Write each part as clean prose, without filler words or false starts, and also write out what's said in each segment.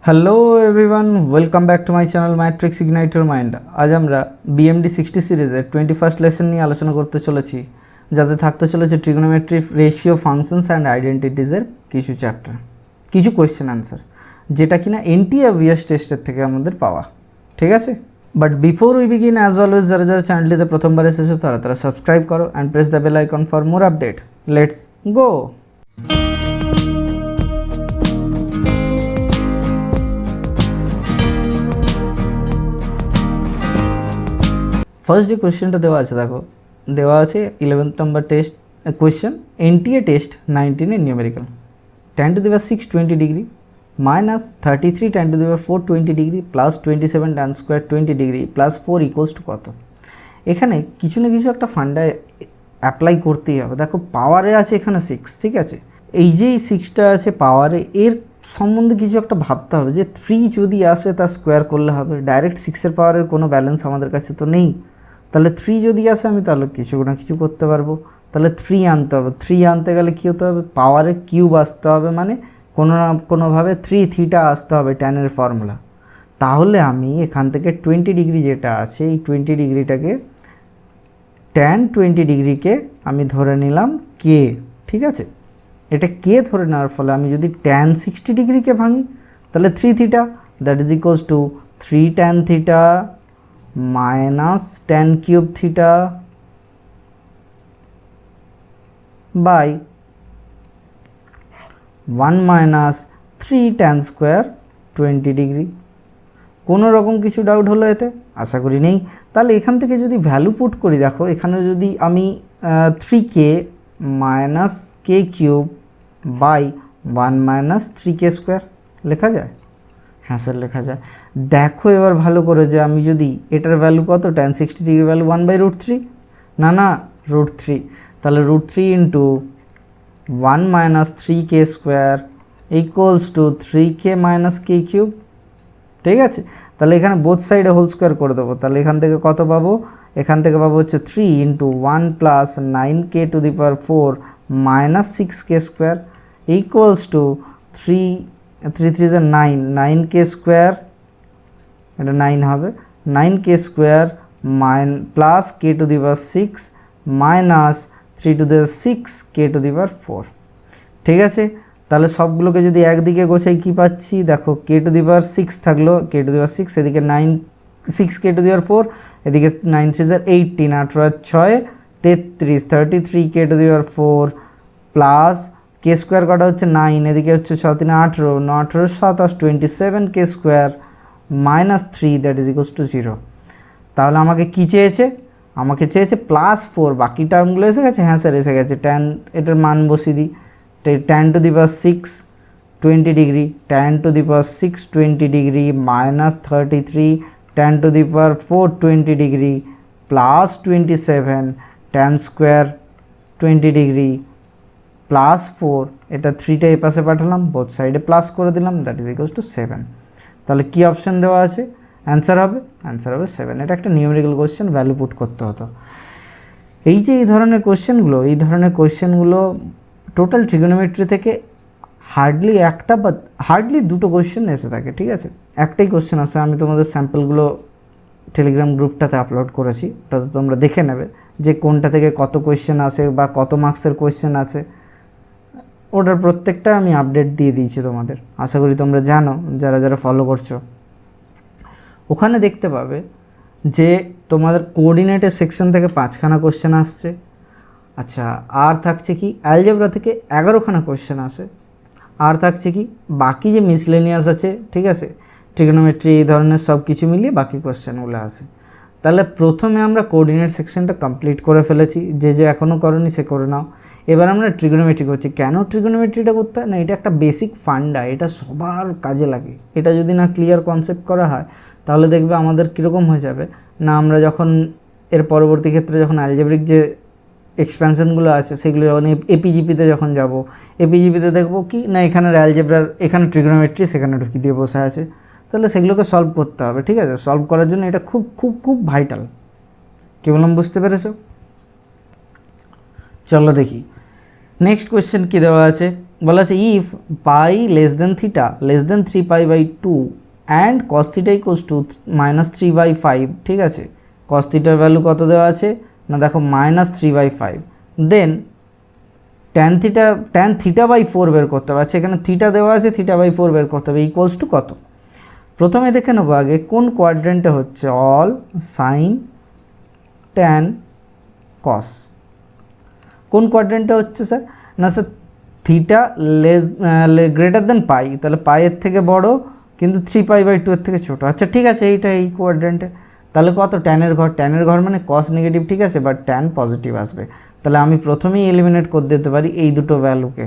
Hello everyone, welcome back to my channel matrix ignite your mind. আজ আমরা BMD 60 সিরিজের 21st lesson নিয়ে আলোচনা করতে চলেছি, যাতে থাকতে চলেছে ট্রিগোনোমেট্রি, রেশিও, ফাংশনস অ্যান্ড আইডেন্টিটিসের কিছু চ্যাপ্টার, কিছু কোয়েশ্চেন আনসার, যেটা কিনা NT/AVS টেস্টের থেকে আমাদের পাওয়া। ঠিক আছে, but before we begin, as always যারা যারা চ্যানেলটিতে প্রথমবার এসেছো তারা সাবস্ক্রাইব করো and press the bell icon for more update. Let's go. First যে কোয়েশ্চেনটা দেওয়া আছে, দেখো দেওয়া আছে 11th number test question, NTA test 19 এর numerical. 10⁻⁶ 20 degree minus 33 10⁻⁴ 20 degree plus 27 tan square 20 degree plus 4 equals to কত? এখানে কিছু না কিছু একটা ফান্ডায় অ্যাপ্লাই করতেই হবে। দেখো পাওয়ারে আছে এখানে 6, ঠিক আছে, এই যে 6টা আছে পাওয়ারে, এর সম্বন্ধে কিছু একটা ভাবতে হবে যে 3 যদি আসে তা স্কোয়ার করলে হবে। ডাইরেক্ট 6-এর পাওয়ারের কোনো ব্যালেন্স আমাদের কাছে তো নেই, তাহলে 3 যদি আসে আমি তাহলে কিছু না কিছু করতে পারবো। তাহলে 3 আনতে হবে। 3 আনতে গেলে কী হতে হবে? পাওয়ারে কিউব আসতে হবে, মানে কোনো না কোনোভাবে 3 থিটা আসতে হবে ট্যানের ফর্মুলা। তাহলে আমি এখান থেকে 20 ডিগ্রি যেটা আছে, এই 20 ডিগ্রিটাকে tan 20 ডিগ্রিকে আমি ধরে নিলাম কে, ঠিক আছে। এটা কে ধরে নেওয়ার ফলে আমি যদি tan 60 ডিগ্রিকে ভাঙি তাহলে 3 theta, that is equals to 3 tan theta minus tan cube theta by 1 minus 3 tan square 20 degree. কোনো রকম কিছু ডাউট হলো এতে? আশা করি নেই। তাহলে এখান থেকে যদি ভ্যালু পুট করি, দেখো এখানে যদি আমি 3k minus k cube by 1 minus 3k square লেখা যায়। হ্যাঁ স্যার লেখা যায়। দেখো এবার ভালো করে যে আমি যদি এটার ভ্যালু কত, tan 60 ডিগ্রি ভ্যালু 1/√3, না √3, তাহলে √3 into 1 minus 3k square equals to 3k minus k cube. ঠিক আছে, তাহলে এখানে বোথ সাইডে হোল স্কোয়ার করে দেবো। তাহলে এখান থেকে কত পাবো? এখান থেকে পাবো হচ্ছে 3 into 1 plus 9k⁴ minus 6k square equals to 3 3 = 9, 9k square, এটা 9 হবে, 9k square plus k⁶ minus 3⁶ k⁴। ঠিক আছে, তাহলে সবগুলোকে যদি একদিকে গোছাই কি পাচ্ছি? দেখো k⁶ থাকলো, k⁶, এদিকে 6k⁴, এদিকে 9 3 = 18, 18 6 33, 33 k⁴ প্লাস কে স্কোয়ার কটা হচ্ছে 9, এদিকে হচ্ছে 6 3 18, 9 18 27 27k square minus 3, that is equals two 0। তাহলে আমাকে কি চেয়েছে? আমাকে চেয়েছে +4। বাকি টার্মগুলো এসে গেছে? হ্যাঁ স্যার এসে গেছে। tan, এটার মান বসিয়ে দিই, tan⁶ 20 degree, tan⁶ 20 degree minus 33 tan⁴ 20 degree plus 27 tan square 20 degree plus 4, এটা 3টা এই পাশে পাঠালাম, বোথ সাইডে প্লাস করে দিলাম, দ্যাট ইজ ইকুয়ালস টু 7। তাহলে কি অপশান দেওয়া আছে? অ্যান্সার হবে 7। এটা একটা নিউমেরিক্যাল কোয়েশ্চেন, ভ্যালু পুট করতে হতো। এই যে এই ধরনের কোয়েশ্চেনগুলো টোটাল ট্রিগোনোমেট্রি থেকে হার্ডলি দুটো কোয়েশ্চেন এসে থাকে, ঠিক আছে। একটাই কোয়েশ্চেন আছে, আমি তোমাদের স্যাম্পলগুলো টেলিগ্রাম গ্রুপটাতে আপলোড করেছি, ওটাতে তোমরা দেখে নেবে যে কোনটা থেকে কত কোয়েশ্চেন আসে বা কত মার্কসের কোয়েশ্চেন আছে। ওটার প্রত্যেকটা আমি আপডেট দিয়ে দিয়েছি তোমাদের, আশা করি তোমরা জানো যারা যারা ফলো করছো। ওখানে দেখতে পাবে যে তোমাদের কোঅর্ডিনেটের সেকশন থেকে 5খানা কোয়েশ্চেন আসছে। আচ্ছা, আর থাকছে কি অ্যালজেব্রা থেকে 11খানা কোয়েশ্চেন আসে। আর থাকছে কি বাকি যে মিসলেনিয়াস আছে, ঠিক আছে, ট্রিগোনোমেট্রি এই ধরনের সব কিছু মিলিয়ে বাকি কোয়েশ্চেনগুলো আসে। তাহলে প্রথমে আমরা কোঅর্ডিনেট সেকশনটা কমপ্লিট করে ফেলেছি, যে এখনও করনি সে করে নাও। এবার আমরা ট্রিগোনোমেট্রি করছি। কেন ট্রিগোনোমেট্রিটা করতে হয়? না, এটা একটা বেসিক ফান্ডা, এটা সবার কাজে লাগে। এটা যদি না ক্লিয়ার কনসেপ্ট করা হয় তাহলে দেখবে আমাদের কীরকম হয়ে যাবে না, আমরা যখন এর পরবর্তী ক্ষেত্রে যখন অ্যালজেব্রিক যে এক্সপ্যানশনগুলো আছে সেগুলো যখন এপিজিপিতে যখন যাব, এপিজিপিতে দেখবো কি না এখানের অ্যালজেব্রার, এখানে ট্রিগোনোমেট্রি সেখানে ঢুকিয়ে দিয়ে বসে আছে। তাহলে সেগুলোকে সলভ করতে হবে, ঠিক আছে। সলভ করার জন্য এটা খুব খুব খুব ভাইটাল। কী বললাম বুঝতে পেরেছো? চলো দেখি নেক্সট কোয়েশ্চেন কী দেওয়া আছে। বলা আছে if pi less than theta less than 3π/2 and cos theta equals to -3/5, ঠিক আছে। কস থিটার ভ্যালু কত দেওয়া আছে না দেখো -3/5, দেন ট্যান থিটা/4 বের করতে হবে। আচ্ছা এখানে থিটা দেওয়া আছে, থিটা/4 বের করতে হবে, ইকুয়ালস টু কত। প্রথমে দেখে নেবো আগে কোন কোয়াড্রেন্টে হচ্ছে, অল সাইন ট্যান কস। কোন কোয়াড্রেন্টে হচ্ছে স্যার না স্যার থিটা গ্রেটার দেন পাই, তাহলে পাইয়ের থেকে বড় কিন্তু 3π/2 এর থেকে ছোটো। আচ্ছা ঠিক আছে, এইটা এই কোয়াড্রেন্টে, তাহলে কত ট্যানের ঘর মানে কস নেগেটিভ, ঠিক আছে, বাট ট্যান পজিটিভ আসবে। তাহলে আমি প্রথমেই এলিমিনেট করে দিতে পারি এই দুটো ভ্যালুকে।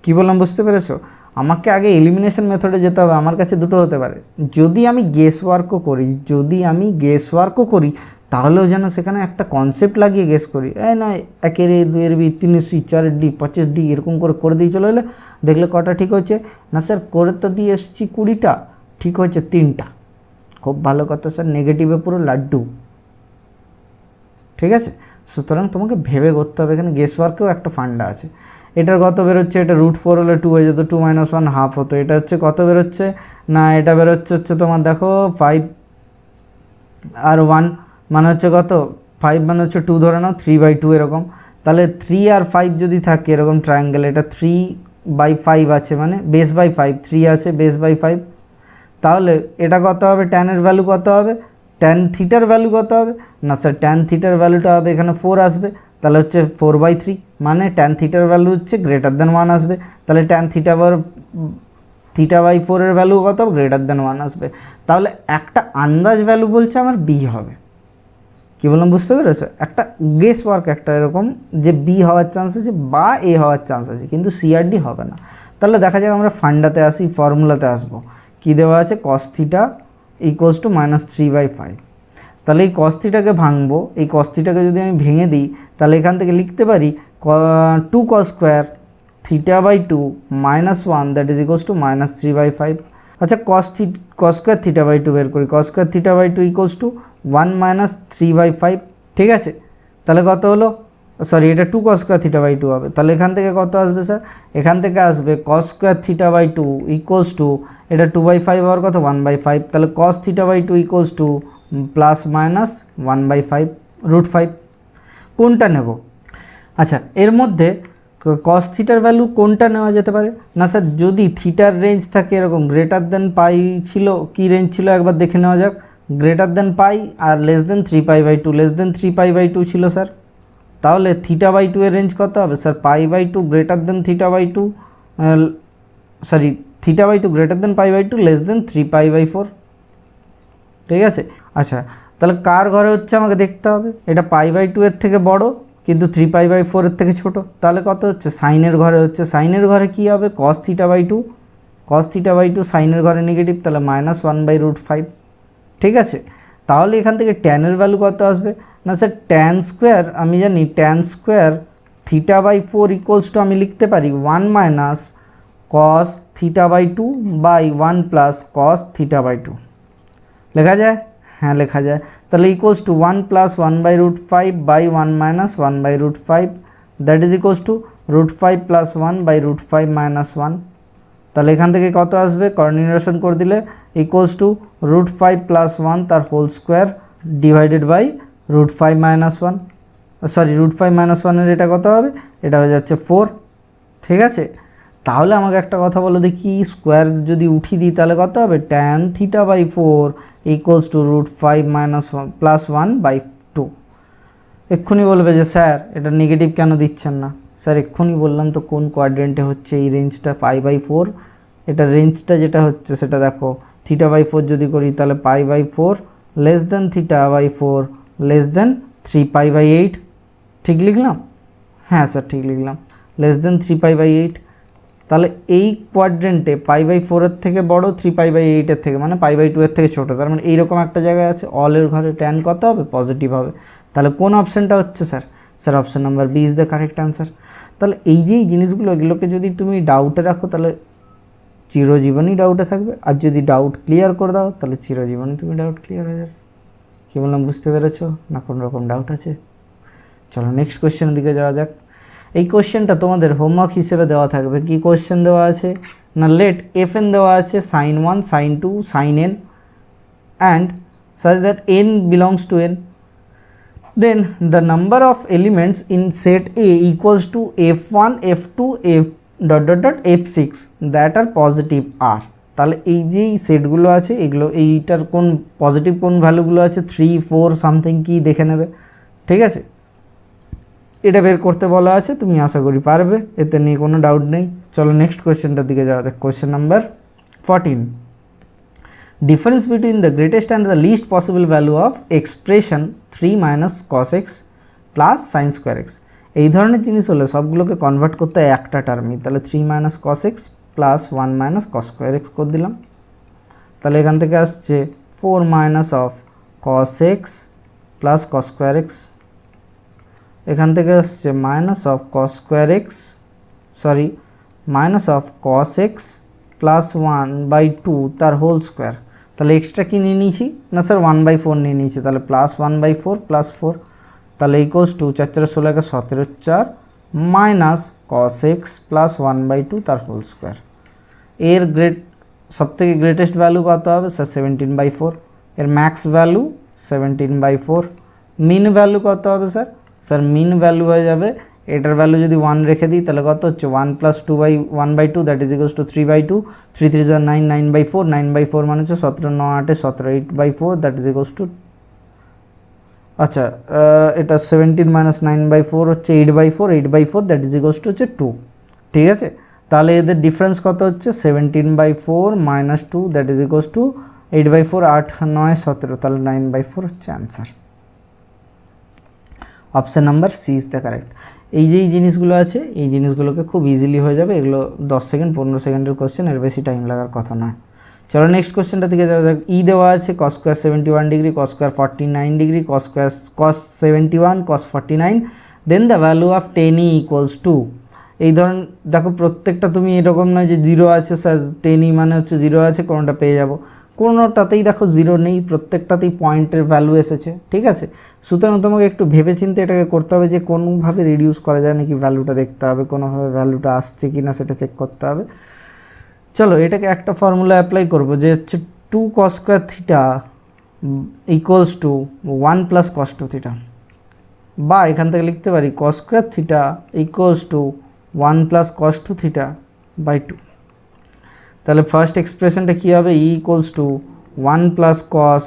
কি বললাম বুঝতে পেরেছো? আমাকে আগে এলিমিনেশন মেথডে যেতে হবে, আমার কাছে দুটো হতে পারে। যদি আমি গেস ওয়ার্কও করি তাহলেও যেন সেখানে একটা কনসেপ্ট লাগিয়ে গেস করি, নয় 1 2 B 3 C 4 D 25 D এরকম করে দিয়ে চলে এলে দেখলে কটা ঠিক হচ্ছে না স্যার, করে তো দিয়ে এসেছি 20টা, ঠিক হচ্ছে 3টা। খুব ভালো কথা স্যার, নেগেটিভে পুরো লাড্ডু, ঠিক আছে। সুতরাং তোমাকে ভেবে করতে হবে, এখানে গেস ওয়ার্কেও একটা ফান্ডা আছে। এটার কত বেরোচ্ছে, এটা √4 হলে 2 হয়ে যেত, 2 - 1 হাফ হতো। এটা হচ্ছে কত বেরোচ্ছে না, এটা বেরোচ্ছে তোমার দেখো 5 আর 1 মানে হচ্ছে কত, 5 মানে হচ্ছে 2 ধরে নাও, 3/2 এরকম। তাহলে 3 আর 5 যদি থাকে এরকম ট্রায়াঙ্গেল, এটা 3/5 আছে মানে বেস বাই 5, 3 আছে বেস বাই 5, তাহলে এটা কত হবে, ট্যানের ভ্যালু কত হবে, ট্যান থিটার ভ্যালু কত হবে না স্যার, ট্যান থিটার ভ্যালুটা হবে এখানে 4 আসবে, তাহলে হচ্ছে 4/3, মানে ট্যান থিটার ভ্যালু হচ্ছে গ্রেটার দেন 1 আসবে। তাহলে ট্যান থিটা/4 এর ভ্যালু কত, গ্রেটার দেন 1 আসবে। তাহলে একটা আন্দাজ ভ্যালু বলছে আমার বি হবে। কী বললাম বুঝতে পেরেছো? একটা গেস ওয়ার্ক একটা এরকম যে বি হওয়ার চান্স আছে বা এ হওয়ার চান্স আছে, কিন্তু সিআরডি হবে না। তাহলে দেখা যাক আমরা ফান্ডাতে আসি, ফর্মুলাতে আসবো। কি দেওয়া আছে, কস থিটা ইকুয়ালস টু -3/5। তাহলে এই কস থিটাকে ভাঙবো, এই কস থিটাকে যদি আমি ভেঙে দিই তাহলে এখান থেকে লিখতে পারি 2 cos square θ/2 -1 that is equals to -3/5। আচ্ছা কস স্কোয়ার θ/2 বের করি, কস স্কোয়ার θ/2 ইকুয়ালস টু 1 - 3/5, ঠিক আছে। তাহলে কত হলো, সরি এটা 2 cos স্কোয়ার θ/2 হবে। তাহলে এখান থেকে কত আসবে স্যার, এখান থেকে আসবে cos স্কোয়ার θ/2 ইকুয়ালস টু, এটা 2/5 হওয়ার কথা 1/5, তাহলে cos θ/2 ইকুয়ালস টু ±1/5 √5। কোনটা নেব? আচ্ছা এর মধ্যে cos থিটার ভ্যালু কোনটা নেওয়া যেতে পারে না স্যার, যদি থিটার রেঞ্জ থাকে এরকম গ্রেটার দেন পাই ছিল, কি রেঞ্জ ছিল একবার দেখে নেওয়া যাক। গ্রেটার দেন পাই আর লেস দেন 3π/2, লেস দেন 3π/2 ছিল স্যার, তাহলে θ/2 এর রেঞ্জ কত হবে sir, π/2 greater than θ/2, sorry θ/2 greater than π/2 less than 3π/4, ঠিক আছে। আচ্ছা তাহলে কার ঘরে হচ্ছে আমাকে দেখতে হবে, এটা π/2 এর থেকে বড় কিন্তু 3π/4 এর থেকে ছোট, তাহলে কত হচ্ছে, সাইনের ঘরে হচ্ছে। সাইনের ঘরে কি হবে, cos θ/2, cos θ/2 সাইনের ঘরে নেগেটিভ, তাহলে -1/√5, ঠিক আছে। তাহলে এখান থেকে ট্যানের ভ্যালু কত আসবে না স্যার, ট্যান স্কোয়ার আমি জানি ট্যান স্কোয়ার θ/4 ইকুয়ালস টু আমি লিখতে পারি 1 - cos θ/2 বাই 1 + cos θ/2, লেখা যায়, হ্যাঁ লেখা যায়। তাহলে equals to 1 + 1/√5 by 1 - 1/√5 that is equals to √5 + 1/√5 - 1। তাহলে এখান থেকে কত আসবে, কোঅর্ডিনেশন করে দিলে ইকুয়ালস টু √5 + 1 তার whole square divided by √5 - 1, sorry √5 - 1 এর এটা কত হবে, এটা হয়ে যাচ্ছে 4, ঠিক আছে। তাহলে আমাকে একটা কথা বলো দেখি, স্কোয়ার যদি উঠিয়ে দিই তাহলে কত হবে, ট্যান θ/4 ইকুয়ালস টু √5 + 1/2। এক্ষুনি বলবে যে স্যার এটা নেগেটিভ কেন দিচ্ছেন না, স্যার এক্ষুনি বললাম তো কোন কোয়াড্রেন্টে হচ্ছে এই রেঞ্জটা π/4, এটা রেঞ্জটা যেটা হচ্ছে সেটা দেখো θ/4 যদি করি তাহলে π/4 লেস দেন θ/4 লেস দেন 3π/8, ঠিক লিখলাম, হ্যাঁ স্যার ঠিক লিখলাম, লেস দেন 3π/8। তাহলে এই কোয়াড্রেন্টে π/4 এর থেকে বড়, 3π/8 এর থেকে মানে π/2 এর থেকে ছোটো, তার মানে এইরকম একটা জায়গায় আছে, অলের ঘরে ট্যান কত হবে, পজিটিভ হবে। তাহলে কোন অপশানটা হচ্ছে sir, sir option number B is the correct answer. তাহলে এই যে এই জিনিসগুলো এগুলোকে যদি তুমি ডাউটে রাখো তাহলে চিরজীবনই ডাউটে থাকবে, আর যদি ডাউট ক্লিয়ার করে দাও তাহলে চিরজীবনই তুমি ডাউট ক্লিয়ার হয়ে যাবে। কী বললাম বুঝতে পেরেছো না, কোনো রকম ডাউট আছে? চলো নেক্সট কোয়েশ্চেনের দিকে যাওয়া যাক। এই কোশ্চেনটা তোমাদের হোমওয়ার্ক হিসেবে দেওয়া থাকবে। কি কোশ্চেন দেওয়া আছে না, লেট এফ এন দেওয়া আছে sin 1 sin 2 sin n and such that n belongs to n, then the number of elements in set A equals to f1 f2 f dot dot dot f6 that are positive r। তাহলে এই যে সেটগুলো আছে এগুলো এইটার কোন positive কোন ভ্যালুগুলো আছে 3 4 সামথিং কি দেখে নেবে, ঠিক আছে। এটা বের করতে বলা আছে, তুমি আশা করি পারবে, এতে নিয়ে কোনো ডাউট নেই। চলো নেক্সট কোয়েশ্চেনটার দিকে যাওয়া যাক। Question number 14, difference between the greatest and the least possible value of expression 3 মাইনাস cos x plus sine square x. এই ধরনের জিনিস হলে সবগুলোকে কনভার্ট করতে হয় একটা টার্মই, তাহলে 3 মাইনাস cos x plus 1 minus cos square x করে দিলাম। তাহলে এখান থেকে আসছে 4 minus of cos x plus cos square x, এখান থেকে আসছে minus of cos square x sorry minus of cos x plus 1/2 তার হোল স্কোয়ার। তাহলে এক্সট্রা কি নিয়ে নিয়েছি না স্যার 1/4 নিয়ে নিয়েছি, তাহলে প্লাস 1/4 প্লাস 4, তাহলে equals two 4 4 16 17 4 minus cos x plus 1/2 তার হোল স্কোয়ার। এর সবথেকে গ্রেটেস্ট ভ্যালু কত হবে স্যার 17/4, এর ম্যাক্স ভ্যালু 17/4, মিন ভ্যালু কত হবে স্যার, স্যার মিন ভ্যালু হয়ে যাবে, এটার ভ্যালু যদি 1 রেখে দিই তাহলে কত হচ্ছে 1 plus 1/2 that is equals two 3/2, 3 3 9 9/4, 9/4 মানে হচ্ছে 17 9 8 17 8/4 দ্যাট ইজ ইকুয়ালস টু, আচ্ছা এটা 17 মাইনাস 9/4 হচ্ছে 8/4, 8/4 দ্যাট ইজ ইকুয়ালস টু হচ্ছে 2, ঠিক আছে। তাহলে এদের ডিফারেন্স কত হচ্ছে 17/4 minus 2 that is equals to 8/4, 8 9 17, তাহলে 9/4 হচ্ছে answer. Option number C is the correct. এই যে এই জিনিসগুলো আছে এই জিনিসগুলোকে খুব ইজিলি হয়ে যাবে, এগুলো 10 সেকেন্ড 15 সেকেন্ডের কোশ্চেন, এর বেশি টাইম লাগার কথা নয়। চলো নেক্সট কোশ্চেনটা দিকে যাওয়া যাক। ই দেওয়া আছে cos square 71 degree, cos square 49 degree, cos 71 cos 49, then the value of 10e equals to. এই ধরুন দেখো প্রত্যেকটা তুমি এরকম নয় যে 0 আছে স্যার 10e মানে হচ্ছে 0 আছে কোনোটা পেয়ে যাব, কোনোটাতেই দেখো 0 নেই, প্রত্যেকটাতেই পয়েন্টের ভ্যালু এসেছে, ঠিক আছে। সুতরাং তোমাকে একটু ভেবেচিন্তে এটাকে করতে হবে যে কোনোভাবে রিডিউস করা যায় নাকি, ভ্যালুটা দেখতে হবে, কোনোভাবে ভ্যালুটা আসছে কি না সেটা চেক করতে হবে। চলো এটাকে একটা ফর্মুলা অ্যাপ্লাই করব যে হচ্ছে 2 cos square theta equals to 1 plus cos 2 theta, বা এখান থেকে লিখতে পারি cos square theta equals to 1 plus cos 2 theta by 2। তাহলে ফার্স্ট এক্সপ্রেশনটা কী হবে, E equals to 1 plus cos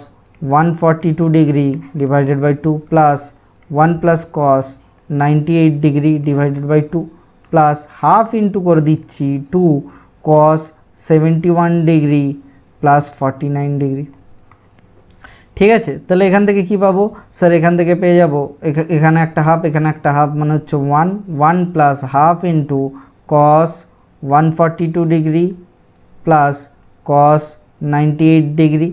142 degree divided by 2 plus 1 plus cos 98 degree divided by 2 plus half into করে দিচ্ছি 2 cos 71 ডিগ্রি প্লাস 49 ডিগ্রি, ঠিক আছে। তাহলে এখান থেকে কি পাবো স্যার, এখান থেকে পেয়ে যাব এখানে একটা হাফ এখানে একটা হাফ মানে হচ্ছে 1 plus half into cos 142 degree plus cos 98 degree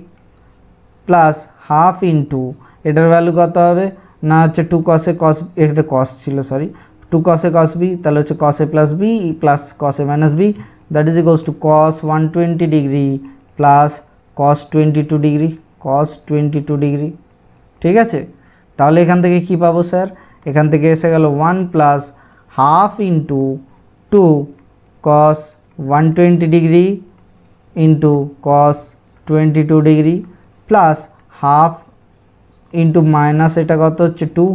plus half into এটার ভ্যালু কত হবে না হচ্ছে 2 cos এ cos, এটা cos ছিল সরি, 2 cos এ cos b, তাহলে হচ্ছে cos a plus b plus cos a minus b that is equals two cos 120 degree plus cos 22 degree, cos 22 degree, ঠিক আছে। তাহলে এখান থেকে কি পাবো স্যার, এখান থেকে এসে গেল 1 plus half into 2 cos 120 degree into cos 22 degree plus half into minus এটা কত হচ্ছে 2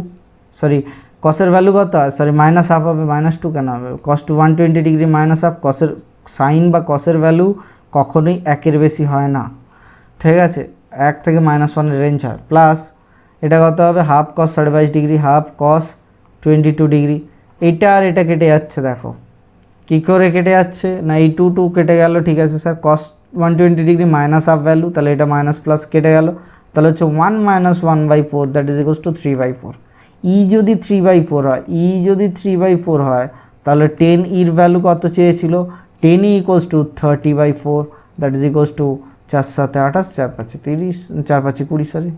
সরি কসের ভ্যালু কত সরি মাইনাস হাফ হবে, মাইনাস 2 কেন হবে, cos two 120 degree minus half, কসের সাইন বা কসের ভ্যালু কখনোই একের বেশি হয় না, ঠিক আছে, 1 থেকে -1 রেঞ্জ হয়, প্লাস এটা কত হবে half cos 22 degree half cos 22 degree, এইটা আর এটা কেটে যাচ্ছে, দেখো কী করে কেটে যাচ্ছে না এই 2 কেটে গেল, ঠিক আছে sir cos 120 degree minus half value, তাহলে এটা মাইনাস প্লাস কেটে গেল, তাহলে হচ্ছে 1 minus 1/4 that is equals two 3/4। ই যদি 3/4 হয়, ই যদি 3/4 হয় তাহলে 10 ইর ভ্যালু কত চেয়েছিল, 10 equals to 30/4 that is equals two 4 7 28 4 5 30 4 5 20 sorry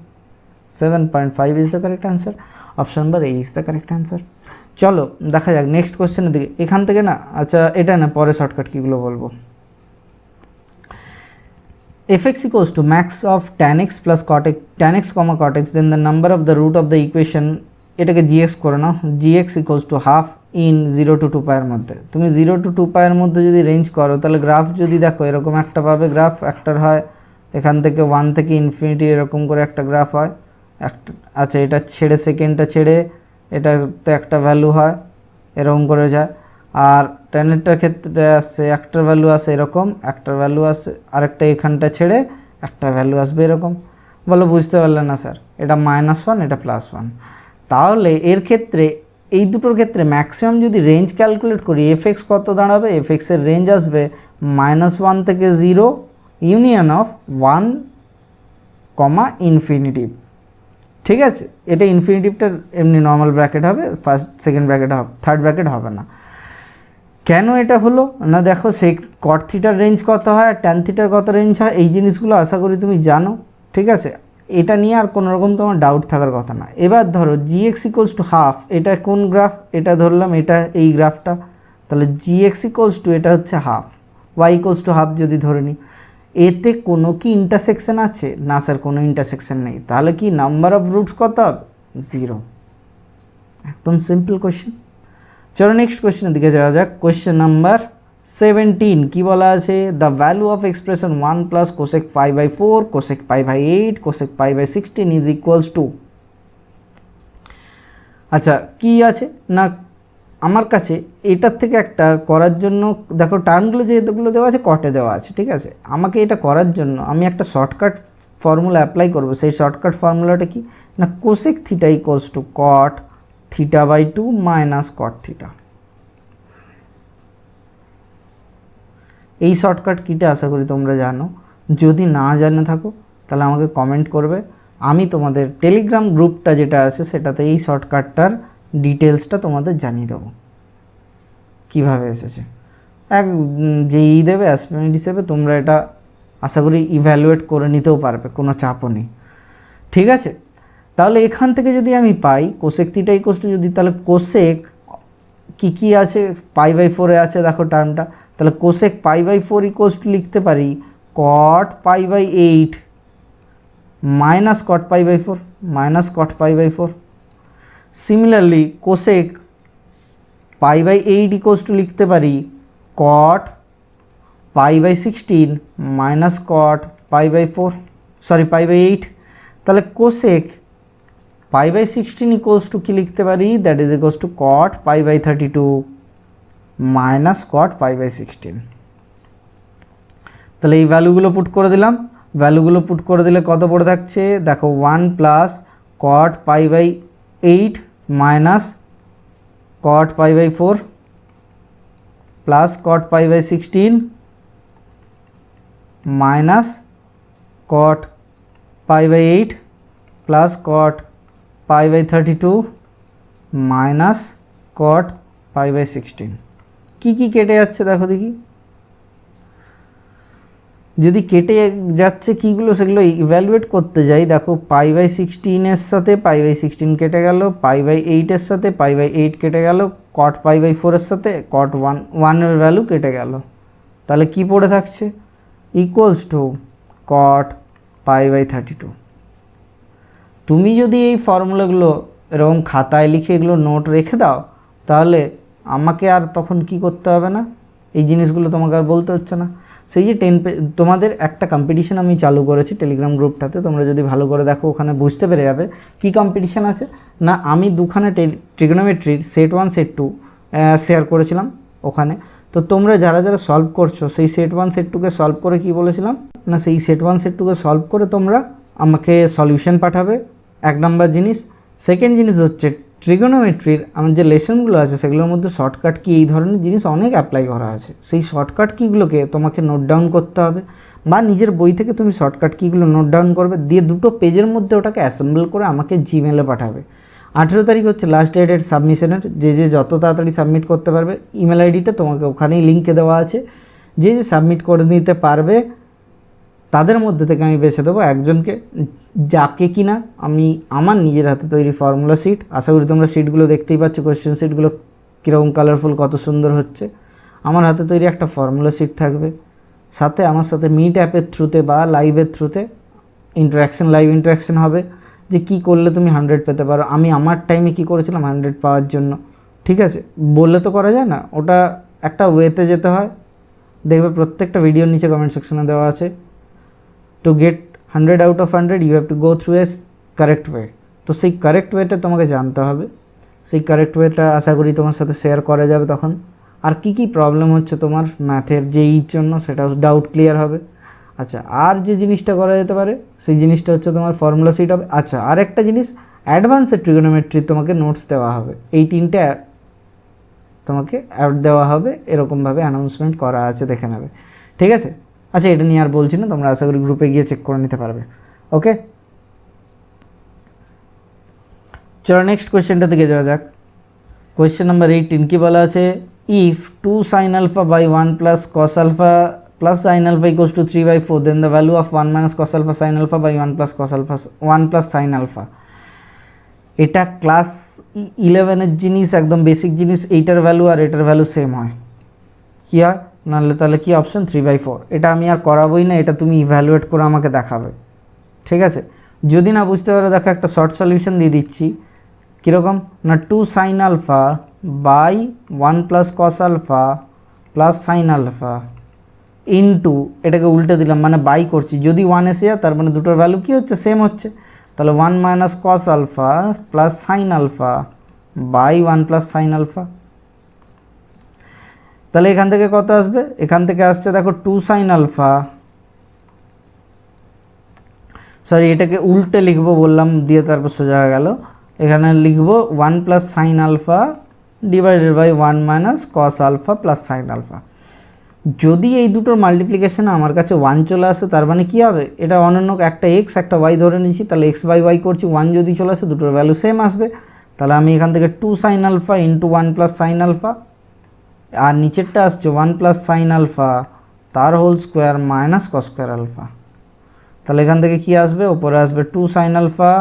7.5 is the correct answer. Option number A is the correct answer. চলো দেখা যাক নেক্সট কোশ্চেনের দিকে। এখান থেকে না আচ্ছা এটা না পরে শর্টকাট কীগুলো বলবো। fx equals to max of tan x plus cot x, tan x comma cot x, then the number of the root of the equation, এটাকে gx করে নাও, gx equals to half in 0 to 2 পায়ের মধ্যে। তুমি 0 to 2 পায়ের মধ্যে যদি range করো তাহলে গ্রাফ যদি দেখো এরকম একটা পাবে, গ্রাফ একটার হয় এখান থেকে 1 থেকে ইনফিনিটি এরকম করে একটা গ্রাফ হয় একটা। আচ্ছা, এটা ছেড়ে সেকেন্ডটা ছেড়ে এটাতে একটা ভ্যালু হয় এরকম করে যায়। আর টেনেরটার ক্ষেত্রে আসছে একটার ভ্যালু আসে এরকম, একটার ভ্যালু আসে আরেকটা এখানটা ছেড়ে একটা ভ্যালু আসবে এরকম। বলো বুঝতে পারলে না স্যার, এটা -1 এটা +1। তাহলে এর ক্ষেত্রে এই দুটোর ক্ষেত্রে ম্যাক্সিমাম যদি রেঞ্জ ক্যালকুলেট করি এফএক্স কত দাঁড়াবে, এফএক্সের রেঞ্জ আসবে -1 থেকে 0 ইউনিয়ন অফ 1, ইনফিনিটিভ। ঠিক আছে, এটা ইনফিনিটিভটার এমনি নর্মাল ব্র্যাকেট হবে, ফার্স্ট সেকেন্ড ব্র্যাকেট হবে, থার্ড ব্র্যাকেট হবে না। কেন এটা হলো না, দেখো কট থিটার রেঞ্জ কত হয় আর ট্যান থিটার কত রেঞ্জ হয়, এই জিনিসগুলো আশা করি তুমি জানো। ঠিক আছে, এটা নিয়ে আর কোনো রকম তোমার ডাউট থাকার কথা না। এবার ধরো gx = হাফ, এটা কোন গ্রাফ, এটা ধরলাম এটা এই গ্রাফটা, তাহলে gx = এটা হচ্ছে হাফ, y = হাফ যদি ধরে নিই। এতে কোনো কি ইন্টারসেকশন আছে না স্যার, কোনো ইন্টারসেকশন নেই। তাহলে কি নাম্বার অফ রুটস কত হবে, 0। একদম সিম্পল কোয়েশ্চেন। চলো নেক্সট কোয়েশ্চেনের দিকে যাওয়া যাক। কোয়েশ্চেন নাম্বার 17 কি বলা আছে, the value of expression 1 + cosec π/4 cosec π/8 cosec π/16 is equals to. আচ্ছা, কি আছে না আমার কাছে এটার থেকে একটা করার জন্য, দেখো টার্মগুলো যেগুলো দেওয়া আছে কটে দেওয়া আছে। ঠিক আছে, আমাকে এটা করার জন্য আমি একটা শর্টকাট ফর্মুলা অ্যাপ্লাই করব। সেই শর্টকাট ফর্মুলাটা কি না, cosec θ = cot θ/2 - cot θ। এই শর্টকাট কিটা আশা করি তোমরা জানো। যদি না জানে থাকো তাহলে আমাকে কমেন্ট করবে, আমি তোমাদের টেলিগ্রাম গ্রুপটা যেটা আছে সেটাতে এই শর্টকাটটার ডিটেলসটা তোমাদের জানিয়ে দেবো কীভাবে এসেছে। যেই দেবে অ্যাসপিরেন্ট হিসেবে তোমরা এটা আশা করি ইভ্যালুয়েট করে নিতেও পারবে, কোনো চাপও নেই। ঠিক আছে, তাহলে এখান থেকে যদি আমি পাই cosec θ = যদি, তাহলে কোসেক কি আছে π/4 আছে দেখো টার্মটা, তাহলে cosec π/4 = লিখতে পারি cot π/8 cot π/4 cot π/4। Similarly cosec π/8 = লিখতে পারি cot π/16 cot π/4 π/8। তাহলে cosec π/16 কি লিখতে পারি, that is equals two cot π/32 cot π/16। তাহলে এই ভ্যালুগুলো পুট করে দিলাম, ভ্যালুগুলো পুট করে দিলে কত পড়ে থাকছে দেখো, 1 + cot π/8 cot π/4 cot π/16 cot π/8 cot π/32 cot π/16। কি কেটে যাচ্ছে দেখো দেখি, যদি কেটে যাচ্ছে কীগুলো সেগুলো ইভ্যালুয়েট করতে যাই। দেখো π/16 এর সাথে π/16 কেটে গেল, π/8 এর সাথে π/8 কেটে গেল, cot π/4 এর সাথে cot 1 এর ভ্যালু কেটে গেল। তাহলে কি পড়ে থাকছে, ইকুয়ালস টু cot π/32। তুমি যদি এই ফর্মুলাগুলো এরকম খাতায় লিখে এগুলো নোট রেখে দাও তাহলে আমাকে আর তখন কি করতে হবে না, এই জিনিসগুলো তোমাকে আর বলতে হচ্ছে না। সেই যে তোমাদের একটা কম্পিটিশান আমি চালু করেছি টেলিগ্রাম গ্রুপটাতে, তোমরা যদি ভালো করে দেখো ওখানে বুঝতে পেরে যাবে কি কম্পিটিশান আছে না। আমি দুখানে ট্রিগোনোমেট্রির সেট 1 সেট 2 শেয়ার করেছিলাম ওখানে। তো তোমরা যারা যারা সলভ করছো সেই সেট 1 সেট 2কে সলভ করে কি বলেছিলাম না, সেই সেট 1 সেট 2কে সলভ করে তোমরা আমাকে সলিউশন পাঠাবে, এক নম্বর জিনিস। সেকেন্ড জিনিস হচ্ছে ট্রিগোনোমেট্রির আমার যে লেসনগুলো আছে সেগুলোর মধ্যে শর্টকাট কি এই ধরনের জিনিস অনেক অ্যাপ্লাই করা আছে। সেই শর্টকাট কিগুলোকে তোমাকে নোট ডাউন করতে হবে, বা নিজের বই থেকে তুমি শর্টকাট কিগুলো নোট ডাউন করবে, দিয়ে 2টো পেজের মধ্যে ওটাকে অ্যাসেম্বল করে আমাকে জিমেলে পাঠাবে। 18 তারিখ হচ্ছে লাস্ট ডেট সাবমিশনের, যে যত তাড়াতাড়ি সাবমিট করতে পারবে, ইমেল আইডিটা তোমাকে ওখানেই লিঙ্কে দেওয়া আছে, যে সাবমিট করে নিতে পারবে তাদের মধ্যে থেকে আমি বেছে দেবো একজনকে, যাকে কিনা আমি আমার নিজের হাতে তৈরি ফর্মুলা শিট, আশা করি তোমরা শিটগুলো দেখতেই পাচ্ছ, কোয়েশ্চেন শিটগুলো কীরকম কালারফুল, কত সুন্দর হচ্ছে। আমার হাতে তৈরি একটা ফর্মুলা শিট থাকবে, সাথে আমার সাথে মিট অ্যাপের থ্রুতে বা লাইভের থ্রুতে লাইভ ইন্টারাকশান হবে, যে কি করলে তুমি 100 পেতে পারো। আমি আমার টাইমে কি করেছিলাম 100 পাওয়ার জন্য, ঠিক আছে, বললে তো করা যায় না, ওটা একটা ওয়েতে যেতে হয়। দেখবে প্রত্যেকটা ভিডিওর নিচে কমেন্ট সেকশনে দেওয়া আছে, to get 100 out of 100 you have to go through a correct way. তো সেই কারেক্ট ওয়েটা তোমাকে জানতে হবে, সেই কারেক্ট ওয়েটা আশা করি তোমার সাথে শেয়ার করা যাবে তখন। আর কি কি প্রবলেম হচ্ছে তোমার ম্যাথের যেইর জন্য সেটাও ডাউট ক্লিয়ার হবে। আচ্ছা, আর যে জিনিসটা করা যেতে পারে সেই জিনিসটা হচ্ছে তোমার ফর্মুলা শিট হবে। আচ্ছা, আর একটা জিনিস, অ্যাডভান্সের ট্রিগোনোমেট্রি তোমাকে নোটস দেওয়া হবে, এই তিনটে তোমাকে অ্যাড দেওয়া হবে, এরকমভাবে অ্যানাউন্সমেন্ট করা আছে, দেখে নেবে। ঠিক আছে, আচ্ছা এটা নিয়ে আর বলছি না, তোমরা আশা করি গ্রুপে গিয়ে চেক করে নিতে পারবে। ওকে, চলো নেক্সট কোয়েশ্চেনটা দিকে যাওয়া যাক। কোয়েশ্চেন নাম্বার 18 কি বলা আছে, if 2 sin alpha by 1 plus cos alpha plus sin alpha equals to 3/4 then the value of 1 minus cos alpha sin alpha by 1 plus cos alpha 1 plus sin alpha। এটা class 11 এর জিনিস, একদম basic জিনিস, এইটার value আর এটার value same হয়, কী হয় নাহলে তাহলে কি অপশন 3/4। এটা আমি আর করাবোই না, এটা তুমি ইভ্যালুয়েট করে আমাকে দেখাবে। ঠিক আছে, যদি না বুঝতে পারো দেখো একটা শর্ট সলিউশন দিয়ে দিচ্ছি, কীরকম না 2 sin alpha by 1 plus cos alpha plus sin alpha into, এটাকে উল্টে দিলাম মানে বাই করছি, যদি 1 এসে যায় তার মানে দুটোর ভ্যালু কী হচ্ছে, সেম হচ্ছে, তাহলে 1 minus cos alpha plus sin alpha by 1 plus sin alpha। তাহলে এখান থেকে কত আসবে, এখান থেকে আসছে দেখো 2 sin alpha, সরি এটাকে উল্টে লিখবো বললাম দিয়ে তারপর সোজা হয়ে গেল, এখানে লিখবো 1 plus sine alpha divided by 1 minus cos alpha plus sine alpha. যদি এই দুটোর মাল্টিপ্লিকেশানে আমার কাছে 1 চলে আসে তার মানে কী হবে, এটা অনন্য একটা এক্স একটা ওয়াই ধরে নিচ্ছি, তাহলে এক্স বাই ওয়াই করছি, 1 যদি চলে আসে দুটোর ভ্যালু সেম আসবে, তাহলে আমি এখান থেকে 2 sine alpha into 1 plus sine alpha, আর নিচেরটা আসছে 1 প্লাস সাইন আলফা তার whole square minus cos square alpha. তাহলে এখান থেকে কী আসবে, ওপরে আসবে 2 sine alpha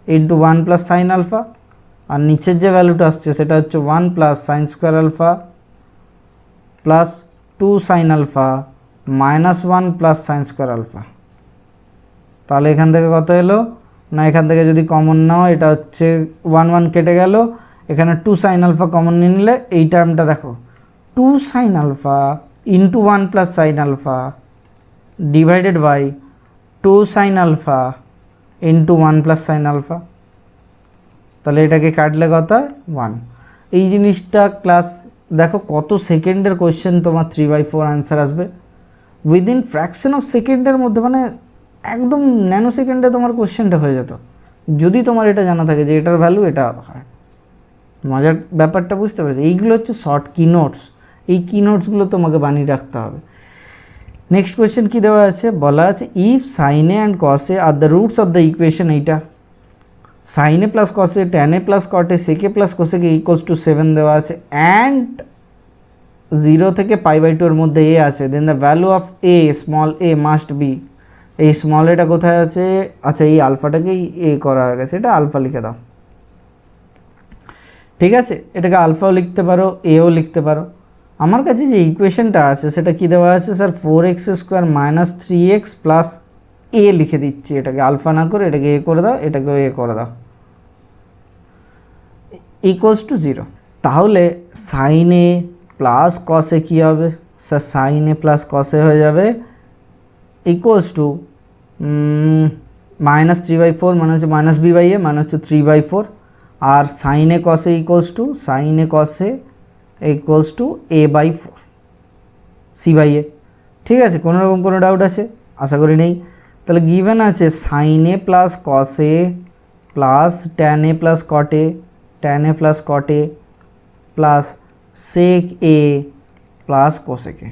into 1 plus sine alpha, আর নিচের যে ভ্যালুটা আসছে সেটা হচ্ছে 1 plus sine square alpha plus 2 sine alpha minus 1 plus sine square alpha. তাহলে এখান থেকে কত এলো না, এখান থেকে যদি কমন নাও এটা হচ্ছে 1 1 কেটে গেল, এখানে 2 সাইন আলফা কমন নিয়ে নিলে এই টার্মটা দেখো 2 sine alpha into 1 plus sine alpha divided by 2 sine alpha into 1 plus sine alpha. তাহলে এটাকে কাটলে কত হয় 1। এই জিনিসটা ক্লাস দেখো কত সেকেন্ডের কোয়েশ্চেন, তোমার 3/4 অ্যান্সার আসবে উইদিন ফ্র্যাকশন অফ সেকেন্ডের মধ্যে, মানে একদম ন্যানো সেকেন্ডে তোমার কোয়েশ্চেনটা হয়ে যেত, যদি তোমার এটা জানা থাকে যে এটার ভ্যালু এটা হয়। মজার ব্যাপারটা বুঝতে পেরেছো, এইগুলো হচ্ছে শর্ট কি নোটস, এই কি নোটসগুলো তোমাকে বানিয়ে রাখতে হবে। নেক্সট কোয়েশ্চেন কী দেওয়া আছে, বলা আছে if sine A and cos A are the roots of the equation, এইটা sine A plus cos A tan A plus cot A sec A plus cosec equals to 7 দেওয়া আছে, অ্যান্ড 0 থেকে π/2 এর মধ্যে এ আছে, then the value of A small A must be, এই small এটা কোথায় আছে, আচ্ছা এই আলফাটাকেই এ করা হয়ে গেছে, এটা আলফা লিখে দাও। ঠিক আছে, এটাকে আলফাও লিখতে পারো এও লিখতে পারো। আমার কাছে যে ইকুয়েশনটা আছে সেটা কি দেওয়া আছে sir, 4x square minus 3x plus A লিখে দিচ্ছি, এটাকে আলফা না করে এটাকে এ করে দাও, এটাকেও এ করে দাও, ইকুয়ালস টু 0। তাহলে সাইন এ প্লাস কসে কী হবে স্যার, সাইন এ প্লাস কসে হয়ে যাবে ইকুয়ালস টু মাইনাস 3/4 মানে হচ্ছে মাইনাস বি বাই এ মানে হচ্ছে 3/4, আর sine A cos A equals to sine A cos A equals to a/4 c/a। ঠিক আছে, কোনো রকম কোনো ডাউট আছে, আশা করি নেই। তাহলে গিভেন আছে sine A plus cos A plus tan A plus cot A, tan A plus cot A plus sec A plus cosec A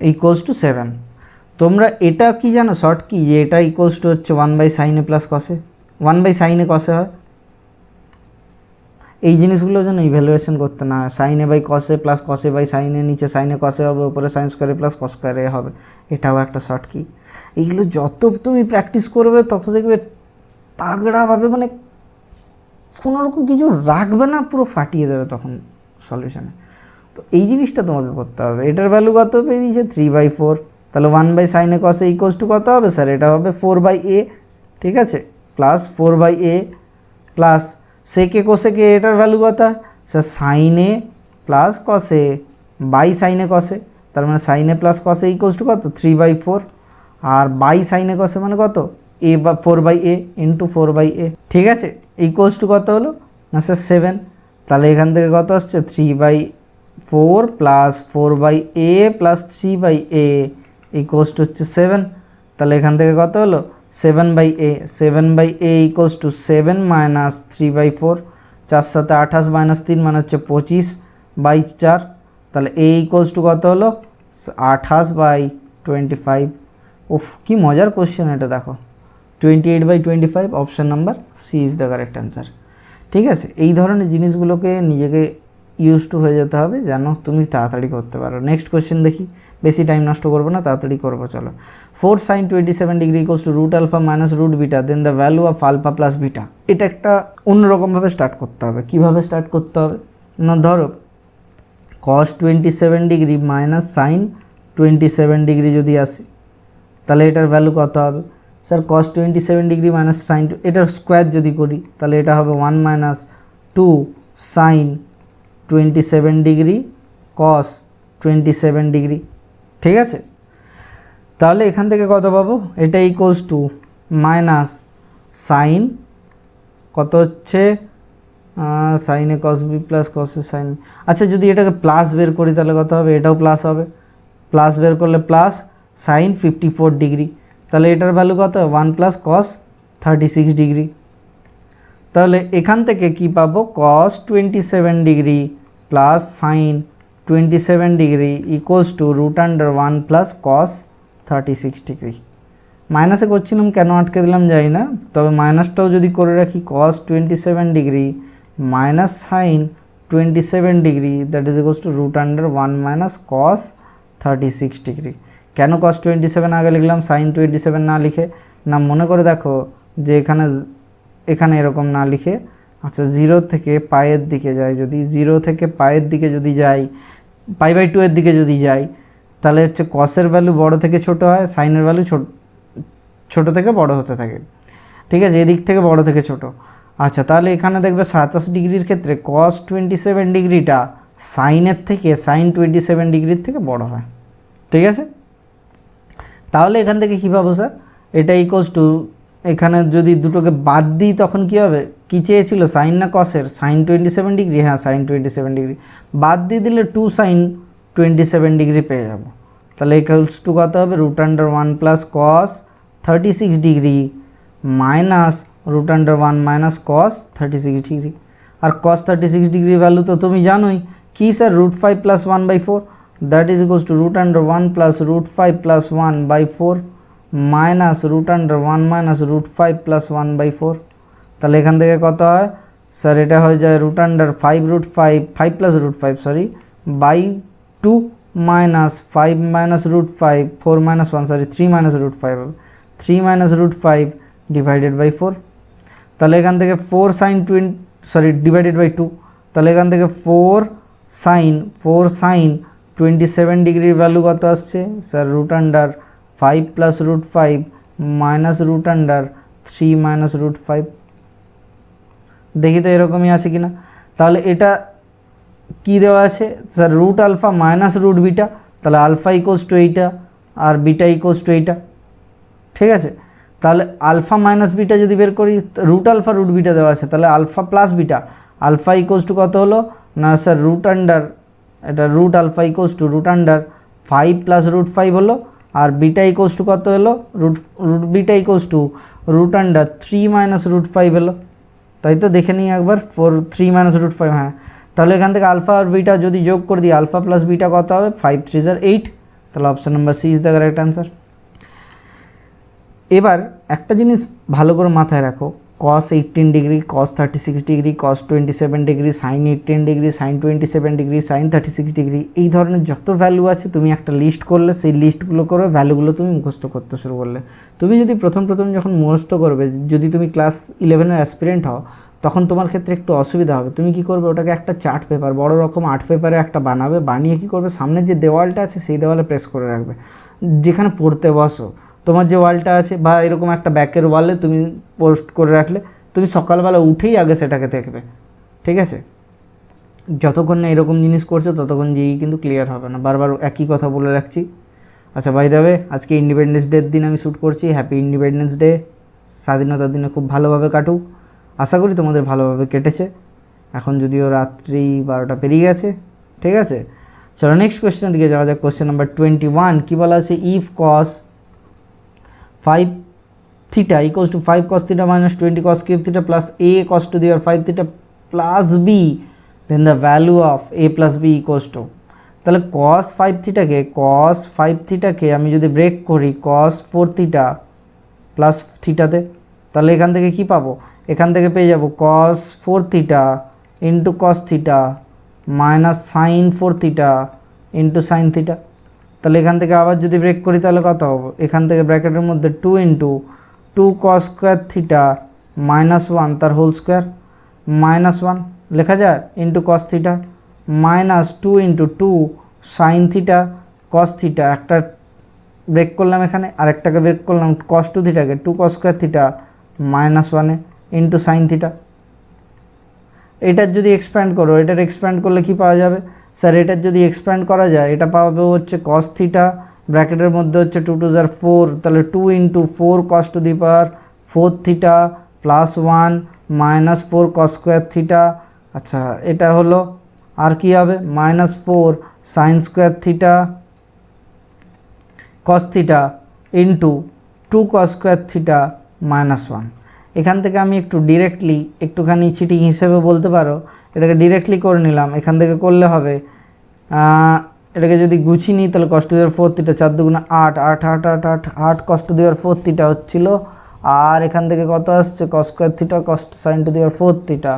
equals to 7। তোমরা এটা কি জানো শর্ট কি, যে এটা ইকুয়ালস টু হচ্ছে 1/sin এ প্লাস কসে, 1/sin এ কসে হয়। এই জিনিসগুলো যেন ইভ্যালুয়েশন করতে না হয়, sine A by cos A plus cos A by sine A, নিচে সাইন এ কসে হবে, উপরে সাইন স্কোয়ারে প্লাস কস স্কোয়ারে হবে, এটাও একটা শর্ট কি। এইগুলো যত তুমি প্র্যাকটিস করবে তত দেখবে তাগড়াভাবে, মানে কোনো রকম কিছু রাখবে না, পুরো ফাটিয়ে দেবে তখন সলিউশনে। তো এই জিনিসটা তোমাকে করতে হবে। এটার ভ্যালু কত বেরিয়েছে 3/4, তাহলে 1/sin A cos A equals to কত হবে স্যার, এটা হবে 4/a, ঠিক আছে, plus 4/a plus sec A cosec A এটার ভ্যালু কত হয় sir sine A plus cos A by sine A cos A, তার মানে sine A plus cos A equals to কত 3/4, আর বাই সাইন এ কসে মানে কত এ বা 4/a ইন্টু 4/a, ঠিক আছে, ইকুয়ালস টু কত হলো না স্যার 7। তাহলে এখান থেকে কত আসছে 3/4 plus 4/a plus 3/a equals to হচ্ছে 7। তাহলে এখান থেকে কত হলো 7/a, 7/a equals to 7 minus 3/4, 4 সাথে 28 মাইনাস 3 মানে হচ্ছে 25/4। তাহলে a ইকুয়ালস টু কত হলো 28/25। উফ কি মজার কোশ্চেন এটা, দেখো 28/25, option number C is the correct answer. ঠিক আছে, এই ধরনের জিনিসগুলোকে নিজেকে ইউজ টু হয়ে যেতে হবে যেন তুমি তাড়াতাড়ি করতে পারো। নেক্সট কোশ্চেন দেখি, বেশি টাইম নষ্ট করবো না, তাড়াতাড়ি করবো চলো। 4 sin 27 degree equals to root alpha minus root beta, then the value of alpha plus beta. এটা একটা অন্যরকমভাবে স্টার্ট করতে হবে। কীভাবে স্টার্ট করতে হবে না, ধরো cos 27 degree minus sine 27 degree যদি আসে তাহলে এটার ভ্যালু কত হবে sir cos 27 degree minus sine, এটার স্কোয়ার যদি করি তাহলে এটা হবে 1 minus 2 sine 27 degree cos 27 degree, ঠিক আছে। তাহলে এখান থেকে কত পাবো, এটা ইকুয়ালস টু মাইনাস সাইন কত হচ্ছে সাইনে কস বি প্লাস কসে সাইন, আচ্ছা যদি এটাকে প্লাস বের করি তাহলে কত হবে, এটাও প্লাস হবে, প্লাস বের করলে প্লাস সাইন 54 ডিগ্রি, তাহলে এটার ভ্যালু কত 1 প্লাস কস 36 ডিগ্রি। তাহলে এখান থেকে কি পাবো cos 27 degree plus sine 27 degree equals to root under 1 plus cos 36 degree. মাইনাসে করছিলাম কেন আটকে দিলাম জানি না, তবে মাইনাসটাও যদি করে রাখি cos 27 degree minus sine 27 degree that is equals two root under 1 minus cos 36 degree. কেন cos 27 আগে লিখলাম সাইন 27 না লিখে, না মনে করে দেখো যে এখানে এরকম না লিখে, আচ্ছা 0 থেকে পায়ের দিকে যাই, যদি 0 থেকে পায়ের দিকে যদি যাই π/2 এর দিকে যদি যাই তাহলে হচ্ছে কসের ভ্যালু বড় থেকে ছোট হয়, সাইনের ভ্যালু ছোট থেকে বড় হতে থাকে, ঠিক আছে, এদিক থেকে বড় থেকে ছোট। আচ্ছা তাহলে এখানে দেখবে 27 ডিগ্রির ক্ষেত্রে cos 27 ডিগ্রিটা সাইনের থেকে সাইন 27 ডিগ্রির থেকে বড় হয়, ঠিক আছে। তাহলে এখান থেকে কী পাবো স্যার, এটা ইকুয়ালস টু এখানে যদি দুটোকে বাদ দিই তখন কী হবে, কী চেয়েছিল সাইন না কসের, সাইন 27 ডিগ্রি, হ্যাঁ সাইন 27 ডিগ্রি, বাদ দিয়ে দিলে 2 সাইন 27 ডিগ্রি পেয়ে যাব। তাহলে ইকুয়ালস টু কত হবে root under 1 plus cos 36 degree minus root under 1 minus cos 36 degree. আর কস 36 ডিগ্রি ভ্যালু তো তুমি জানোই কি sir root 5 plus 1/4, that is equals two root under 1 plus root 5 plus 1/4 minus root under 1 minus root 5 plus 1/4। তাহলে এখান থেকে কত হয় স্যার, এটা হয়ে যায় root under 5 root 5 plus root 5 sorry by 2 minus 5 minus root 5 4 minus 1 sorry 3 minus root 5 হবে 3 minus root 5 divided by 4। তাহলে এখান থেকে 4 সাইন ডিভাইডেড বাই 2, তাহলে এখান থেকে 4 সাইন 27 ডিগ্রির ভ্যালু কত আসছে sir root under 5 plus root 5 minus root under 3 minus root 5। দেখি তো এরকমই আছে কি না। তাহলে এটা কি দেওয়া আছে sir root alpha minus root beta, তাহলে আলফা ইকুয়ালস টু এইটা আর বিটা ইকুয়ালস টু এইটা, ঠিক আছে। তাহলে আলফা মাইনাস বিটা যদি বের করি রুট আলফা রুট বিটা দেওয়া আছে, তাহলে alpha plus beta, alpha equals to কত হলো না স্যার রুট আন্ডার, এটা root alpha equals two root under 5 plus root 5 হলো, আর বিটা ইকুয়ালস টু কত হলো root beta equals two root under 3 minus root 5 হলো, তাই তো দেখে নিই একবার 3 মাইনাস রুট 5, হ্যাঁ। তাহলে এখান থেকে আলফা আর বিটা যদি যোগ করে দিই আলফা প্লাস বিটা কত হবে 5 3 8, তাহলে option number C is the correct answer. এবার একটা জিনিস ভালো করে মাথায় রাখো, cos 18 degree cos 36 degree cos 27 degree sin 18 degree sin 27 degree sin 36 degree, এই ধরনের যত ভ্যালু আছে তুমি একটা লিস্ট করলে, সেই লিস্টগুলো করে ভ্যালুগুলো তুমি মুখস্থ করতে শুরু করলে। তুমি যদি প্রথম যখন মুখস্থ করবে, যদি তুমি ক্লাস 11-এর অ্যাসপিরেন্ট হও তখন তোমার ক্ষেত্রে একটু অসুবিধা হবে। তুমি কি করবে, ওটাকে একটা চার্ট পেপার বড় রকম আর্ট পেপারে একটা বানাবে, বানিয়ে কি করবে সামনের যে দেওয়ালটা আছে সেই দেওয়ালে প্রেস করে রাখবে, যেখানে পড়তে বসো তোমার যে ওয়ালটা আছে বা এরকম একটা ব্যাকের ওয়ালে তুমি পোস্ট করে রাখলে তুমি সকালবেলা উঠেই আগে সেটাকে দেখবে, ঠিক আছে? যতক্ষণ না এরকম জিনিস করছো ততক্ষণ যেই কিন্তু ক্লিয়ার হবে না, বারবার একই কথা বলে রাখছি। আচ্ছা বাই দ্য ওয়ে, আজকে ইন্ডিপেন্ডেন্স ডের দিন আমি শ্যুট করছি। Happy independence day. স্বাধীনতার দিনে খুব ভালোভাবে কাটুক, আশা করি তোমাদের ভালোভাবে কেটেছে। এখন যদিও রাত্রি 12টা পেরিয়ে গেছে, ঠিক আছে? চলো নেক্সট কোয়েশ্চেনের দিকে যাওয়া যাক। কোয়েশ্চেন নাম্বার 21 কী বলা আছে? If cos 5 theta equals to 5 cos theta minus 20 cos cube theta plus a cos to the power 5 theta plus b, then the value of a plus b equals to, তাহলে cos 5 থিটাকে আমি যদি break করি cos 4 theta plus থিটাতে, তাহলে এখান থেকে কি পাবো? এখান থেকে পেয়ে যাব cos 4 theta into cos theta minus sine 4 theta into sine theta. তাহলে এখান থেকে আবার যদি ব্রেক করি তাহলে কত হবে? এখান থেকে ব্র্যাকেটের মধ্যে 2 into 2 cos square theta minus 1 তার হোল স্কোয়ার মাইনাস 1 লেখা যায় into cos theta minus 2 into 2 sine theta cos theta, একটা ব্রেক করলাম এখানে, আরেকটাকে ব্রেক করলাম cos 2 থিটাকে 2 cos square theta minus 1 into sine theta. এটার যদি এক্সপ্যান্ড করো, এটার এক্সপ্যান্ড করলে কি পাওয়া যাবে? স্যার এটার যদি এক্সপ্যান্ড করা যায় এটা পাবে হচ্ছে cos থিটা, ব্র্যাকেটের মধ্যে হচ্ছে 2 2 * 4, তাহলে 2 into 4 cos to the power 4 theta plus 1 minus 4 cos square theta. আচ্ছা এটা হলো, আর কি হবে? Minus 4 sine square theta cos theta into 2 cos square theta minus 1। এখান থেকে আমি একটু ডিরেক্টলি একটুখানি চিটিং হিসেবে বলতে পারো, এটাকে ডিরেক্টলি করে নিলাম। এখান থেকে করলে হবে, এটাকে যদি গুছিয়ে নিই তাহলে cos to the power 4 theta 4 2 8 8 8 8 8 8 cos to the power 4 theta হচ্ছিল, আর এখান থেকে কত আসছে? cos square theta cos sine to the power 4 theta.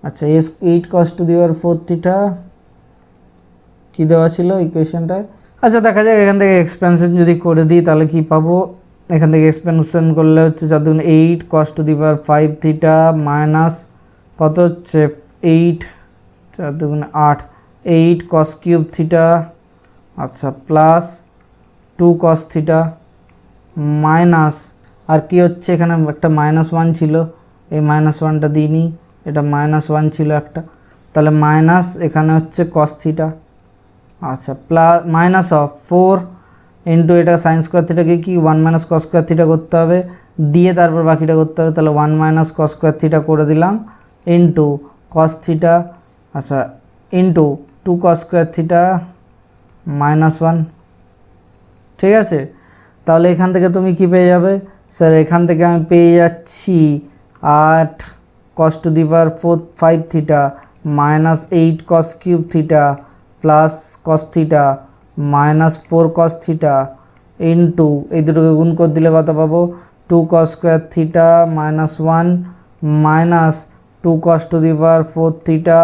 আচ্ছা 8 cos to the power 4 theta কী দেওয়া ছিল ইকুয়েশনটায়? আচ্ছা দেখা যাক এখান থেকে এক্সপেনশন যদি করে দিই তাহলে কি পাবো? এখান থেকে এক্সপেনশন করলে হচ্ছে 4 2 8 cos to the power 5 theta minus কত হচ্ছে 8 4 2 8 8 cos কিউব থিটা, আচ্ছা প্লাস 2 cos থিটা মাইনাস, আর কি হচ্ছে এখানে একটা মাইনাস 1 ছিল, এই মাইনাস 1টা দিইনি, এটা মাইনাস 1 ছিল একটা, তাহলে মাইনাস এখানে হচ্ছে cos থিটা, আচ্ছা প্লাস মাইনাস অফ 4 ইন্টু এটা সাইন স্কোয়ার থিটাকে কি 1 মাইনাস cos স্কোয়ার থিটা করতে হবে, দিয়ে তারপর বাকিটা করতে হবে, তাহলে 1 মাইনাস cos স্কোয়ার থিটা করে দিলাম ইন্টু cos থিটা, আচ্ছা into 2 cos square theta minus 1, ঠিক আছে? তাহলে এখান থেকে তুমি কি পেয়ে যাবে? স্যার এখান থেকে আমি পেয়ে যাচ্ছি 8 cos to the power 5 theta minus 8 cos cube theta plus cos theta minus 4 cos theta into এই দুটোকে গুণ করে দিলে কত পাবো? 2 cos square theta minus 1 minus 2 cos to the power 4 theta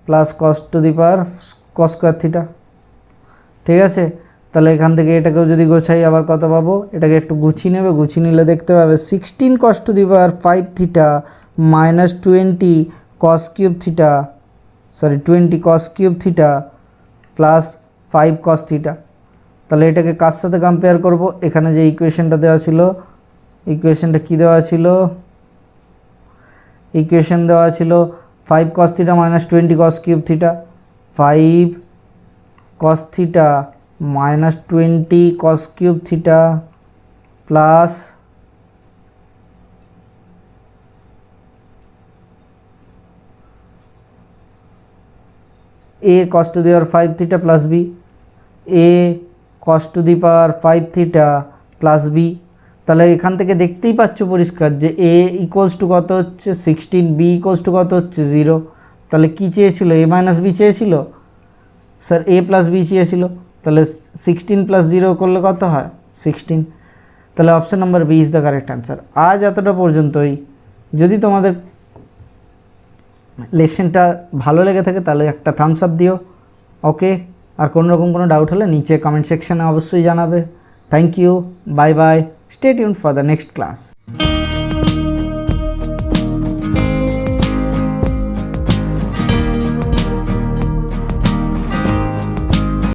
plus cos to the power cos square theta, ঠিক আছে? তাহলে এখান থেকে এটাকেও যদি গোছাই আবার কত পাবো? এটাকে একটু গুছিয়ে নেবে, গুছিয়ে নিলে দেখতে পাবে 16 cos to the power 5 theta minus 20 cos cube theta, sorry 20 cos cube theta plus 5 cos theta. তাহলে এটাকে কার সাথে কম্পেয়ার করব? এখানে যে ইকুয়েশনটা দেওয়া ছিল, ইকুয়েশনটা কি দেওয়া ছিল? ইকুয়েশন দেওয়া ছিল 5 cos theta minus 20 cos cube theta, 5 cos theta minus 20 cos cube theta plus a cos to the power 5 theta plus b, a cos to the power 5 theta plus b। তাহলে এখান থেকে দেখতেই পাচ্ছ পরিষ্কার যে a ইকুয়ালস টু কত হচ্ছে 16, b equals to কত হচ্ছে 0। তাহলে কী চেয়েছিল? a মাইনাস b চেয়েছিল, স্যার a প্লাস b চেয়েছিল, তাহলে 16 প্লাস 0 করলে কত হয়? 16। তাহলে option number B is the correct answer. আজ এতটা পর্যন্তই। যদি তোমাদের লেসনটা ভালো লেগে থাকে তাহলে একটা থামস আপ দিও, ওকে? আর কোনো রকম কোনো ডাউট হলে নিচে কমেন্ট সেকশানে অবশ্যই জানাবে। Thank you, bye bye, stay tuned for the next class.